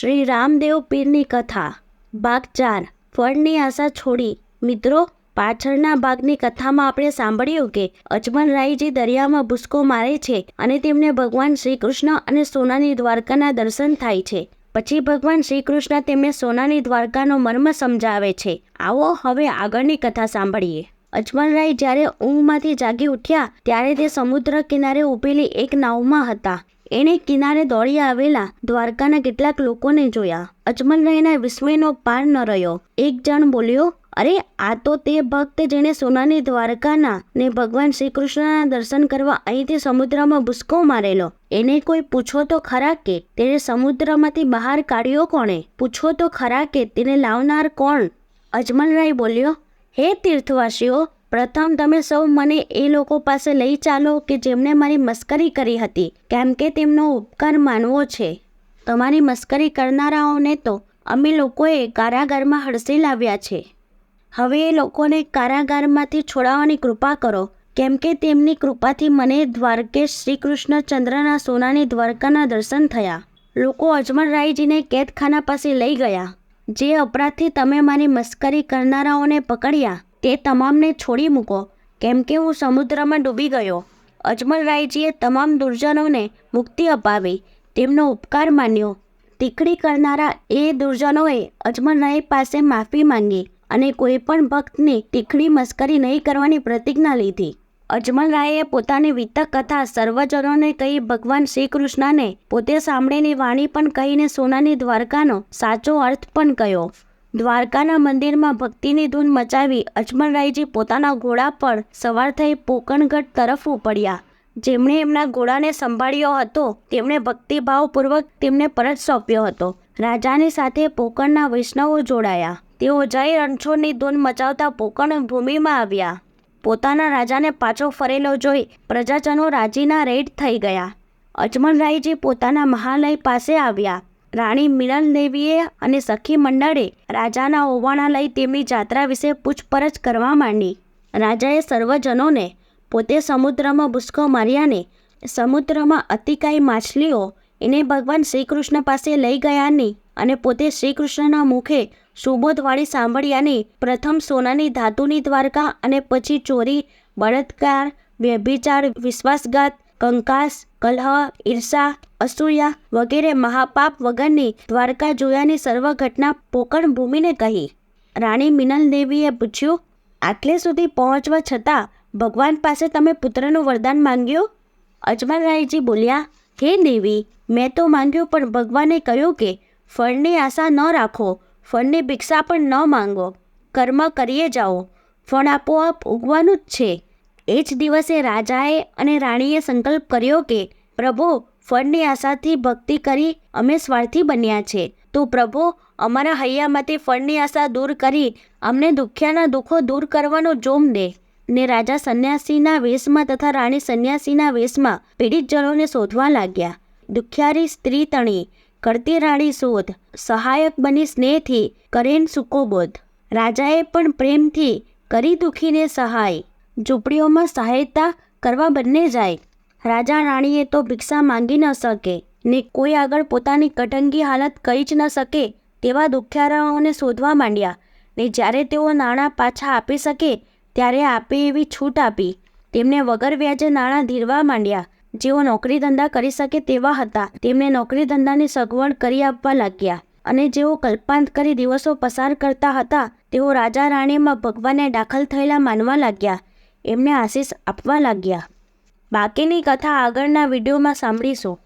શ્રી રામદેવ પીરની કથા ભાગ 4 ફળની આશા છોડી. મિત્રો, પાછળના ભાગની કથામાં આપણે સાંભળ્યું કે અજમલરાયજી દરિયામાં ભૂસકો મારે છે અને તેમને ભગવાન શ્રી કૃષ્ણ અને સોનાની દ્વારકાના દર્શન થાય છે. પછી ભગવાન શ્રી કૃષ્ણ તેમને સોનાની દ્વારકાનો મર્મ સમજાવે છે. આવો હવે આગળની કથા સાંભળીએ. અજમલરાય જ્યારે ઊંઘમાંથી જાગી ઉઠ્યા ત્યારે તે સમુદ્ર કિનારે ઊભેલી એક નાવમાં હતા. એણે કિનારે દોડી આવેલા દ્વારકાના કેટલાક લોકોને જોયા. અજમલરાયના વિસ્મયનો પાર ન રહ્યો. એક જણ બોલ્યો, અરે, આ તો તે ભક્ત જેણે સોનાની દ્વારકાના ને ભગવાન શ્રી કૃષ્ણના દર્શન કરવા અહીંથી સમુદ્રમાં ભૂસકો મારેલો. એને કોઈ પૂછો તો ખરા કે તેને સમુદ્રમાંથી બહાર કાઢ્યો કોણે? પૂછો તો ખરા કે તેને લાવનાર કોણ? અજમલરાય બોલ્યો, હે તીર્થવાસીઓ, પ્રથમ તમે સૌ મને એ લોકો પાસે લઈ ચાલો કે જેમણે મારી મસ્કરી કરી હતી, કેમ કે તેમનો ઉપકાર માનવો છે. તમારી મસ્કરી કરનારાઓને તો અમે લોકોએ કારાગારમાં હડસી લાવ્યા છે. હવે એ લોકોને કારાગારમાંથી છોડાવવાની કૃપા કરો, કેમ કે તેમની કૃપાથી મને દ્વારકેશ શ્રી કૃષ્ણચંદ્રના સોનાની દ્વારકાના દર્શન થયા. લોકો અજમલરાયજીને કેદખાના પાસે લઈ ગયા. જે અપરાધથી તમે મારી મસ્કરી કરનારાઓને પકડ્યા તે તમામને છોડી મૂકો, કેમ કે હું સમુદ્રમાં ડૂબી ગયો. અજમલરાયજીએ તમામ દુર્જનોને મુક્તિ અપાવી, તેમનો ઉપકાર માન્યો. તીખડી કરનારા એ દુર્જનોએ અજમલરાય પાસે માફી માંગી અને કોઈ પણ ભક્તની તીખડી મસ્કરી નહીં કરવાની પ્રતિજ્ઞા લીધી. અજમલરાયે પોતાની વિતક કથા સર્વજનોને કહી ભગવાન શ્રી કૃષ્ણને પોતે સાંભળેલી વાણી પણ કહીને સોનાની દ્વારકાનો સાચો અર્થ પણ કહ્યો. દ્વારકાના મંદિરમાં ભક્તિની ધૂન મચાવી અજમલરાયજી પોતાના ઘોડા પર સવાર થઈ પોકણગઢ તરફ ઉપડ્યા. જેમણે એમના ઘોડાને સંભાળ્યો હતો તેમણે ભક્તિભાવપૂર્વક તેમને પરત સોંપ્યો હતો. રાજાની સાથે પોકણના વૈષ્ણવો જોડાયા. તેઓ જય રણછોડની ધૂન મચાવતા પોકણ ભૂમિમાં આવ્યા. પોતાના રાજાને પાછો ફરેલો જોઈ પ્રજાજનો રાજીના રેડ થઈ ગયા. અજમલરાયજી પોતાના મહાલય પાસે આવ્યા. રાણી મિનલ દેવીએ અને સખી મંડળે રાજાના ઓવાણા લઈ તેમની જાત્રા વિશે પૂછપરછ કરવા માંડી. રાજાએ સર્વજનોને પોતે સમુદ્રમાં ભૂસકો માર્યાને સમુદ્રમાં અતિકાય માછલીઓ એને ભગવાન શ્રી કૃષ્ણ પાસે લઈ ગયાની અને પોતે શ્રી કૃષ્ણના મુખે સુબોધવાળી સાંભળ્યાની પ્રથમ સોનાની ધાતુની દ્વારકા અને પછી ચોરી, બળાત્કાર, વ્યભિચાર, વિશ્વાસઘાત, કંકાસ, કલહ, ઈર્ષા, અસૂયા વગેરે મહાપાપ વગરની દ્વારકા જોયાની સર્વ ઘટના પોકણ ભૂમિને કહી. રાણી મિનલ દેવીએ પૂછ્યું, આટલે સુધી પહોંચવા છતાં ભગવાન પાસે તમે પુત્રનું વરદાન માંગ્યું? અજમલરાયજી બોલ્યા, હે દેવી, મેં તો માંગ્યું, પણ ભગવાને કહ્યું કે ફળની આશા ન રાખો, ફળની ભિક્ષા પણ ન માંગો, કર્મ કરીએ જાઓ, ફળ આપોઆપ ઉગવાનું જ છે. એ જ દિવસે રાજાએ અને રાણીએ સંકલ્પ કર્યો કે પ્રભુ, ફળની આશાથી ભક્તિ કરી અમે સ્વાર્થી બન્યા છે, તો પ્રભુ અમારા હૈયામાંથી ફળની આશા દૂર કરી અમને દુખ્યાના દુઃખો દૂર કરવાનો જોમ દે. ને રાજા સંન્યાસીના વેશમાં તથા રાણી સંન્યાસીના વેશમાં પીડિત જનોને શોધવા લાગ્યા. દુખિયારી સ્ત્રી તણી કરતી રાણી શોધ, સહાયક બની સ્નેહથી કરેન સુકોબોધ. રાજાએ પણ પ્રેમથી કરી દુખીને સહાય, ઝૂંપડીઓમાં સહાયતા કરવા બંને જાય. રાજા રાણીએ તો ભિક્ષા માંગી ન શકે ને કોઈ આગળ પોતાની કટંગી હાલત કહી જ ન શકે તેવા દુખિયારાઓને શોધવા માંડ્યા. ને જ્યારે તેઓ નાણાં પાછા આપી શકે ત્યારે આપે એવી છૂટ આપી. તેમને વગર વ્યાજે નાણાં ધીરવા માંડ્યા. જેઓ નોકરી ધંધા કરી શકે તેવા હતા તેમને નોકરી ધંધાની સગવડ કરી આપવા લાગ્યા. અને જેઓ કલ્પાંત કરી દિવસો પસાર કરતા હતા તેઓ રાજા રાણીમાં ભગવાનને દાખલ થયેલા માનવા લાગ્યા. એમને આશીષ આપવા લાગ્યા. બાકીની કથા આગળના વિડીયોમાં સાંભળીશું.